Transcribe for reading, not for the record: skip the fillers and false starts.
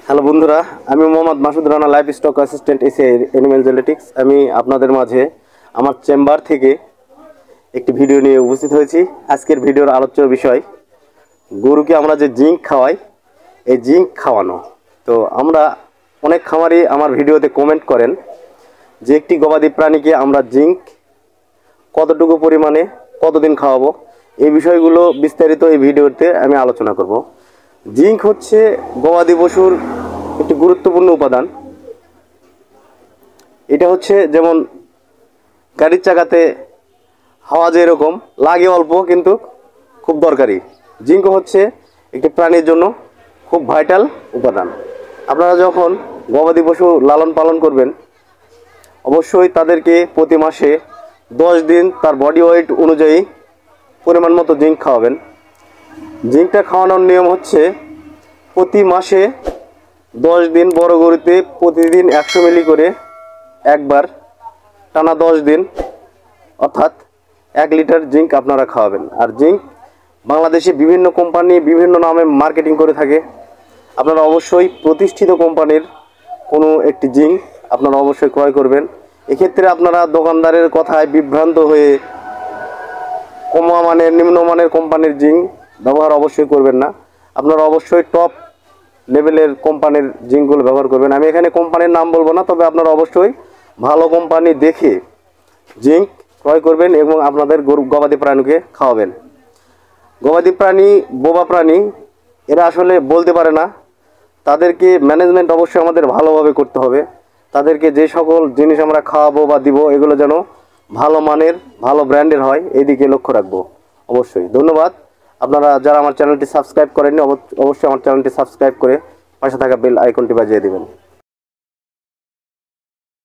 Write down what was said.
Hello বন্ধুরা, আমি Mohammad Masud Rana, life stock assistant ACI animal genetics. আমি আপনাদের মাঝে আমার চেম্বার থেকে একটি ভিডিও নিয়ে উপস্থিত হয়েছি। আজকের ভিডিওর আলোচ্য বিষয় গরুকে আমরা যে জিঙ্ক খাওয়াই, এই জিঙ্ক খাওয়ানো। তো আমরা অনেক খামারি আমার ভিডিওতে কমেন্ট করেন যে একটি গবাদি প্রাণীকে আমরা জিঙ্ক কতটুকু পরিমাণে কতদিন খাওয়াবো, এই বিষয়গুলো বিস্তারিত এই ভিডিওতে আমি আলোচনা করব। জিঙ্ক হচ্ছে গবাদি পশুর একটি গুরুত্বপূর্ণ উপাদান। এটা হচ্ছে যেমন গাড়ির চাকাতে হাওয়া যেরকম লাগে অল্প কিন্তু খুব দরকারি, জিঙ্ক হচ্ছে একটি প্রাণীর জন্য খুব ভাইটাল উপাদান। আপনারা যখন গবাদি পশু লালন পালন করবেন, অবশ্যই তাদেরকে প্রতি মাসে 10 দিন তার বডি ওয়েট অনুযায়ী পরিমাণ মতো জিঙ্ক খাওয়াবেন। জিঙ্কটা খাওয়ানোর নিয়ম হচ্ছে প্রতি মাসে 10 দিন বড় গরুতে প্রতিদিন 100 মিলি করে একবার টানা 10 দিন, অর্থাৎ 1 লিটার জিঙ্ক আপনারা খাওয়াবেন। আর জিঙ্ক বাংলাদেশে বিভিন্ন কোম্পানি বিভিন্ন নামে মার্কেটিং করে থাকে। আপনারা অবশ্যই প্রতিষ্ঠিত কোম্পানির কোনো একটি জিঙ্ক আপনারা অবশ্যই ক্রয় করবেন। এক্ষেত্রে আপনারা দোকানদারের কথায় বিভ্রান্ত হয়ে কমা নিম্নমানের কোম্পানির জিঙ্ক ব্যবহার অবশ্যই করবেন না। আপনারা অবশ্যই টপ লেভেলের কোম্পানির জিঙ্কগুলো ব্যবহার করবেন। আমি এখানে কোম্পানির নাম বলবো না, তবে আপনারা অবশ্যই ভালো কোম্পানি দেখে জিঙ্ক ক্রয় করবেন এবং আপনাদের গবাদি প্রাণীকে খাওয়াবেন। গবাদি প্রাণী বোবা প্রাণী, এরা আসলে বলতে পারে না। তাদেরকে ম্যানেজমেন্ট অবশ্যই আমাদের ভালোভাবে করতে হবে। তাদেরকে যে সকল জিনিস আমরা খাওয়াবো বা দিব, এগুলো যেন ভালো মানের ভালো ব্র্যান্ডের হয়, এই দিকে লক্ষ্য রাখবো অবশ্যই। ধন্যবাদ। আপনারা যারা আমার চ্যানেলটি সাবস্ক্রাইব করেননি, অবশ্যই আমার চ্যানেলটি সাবস্ক্রাইব করে পাশে থাকা বেল আইকনটি বাজিয়ে দেবেন।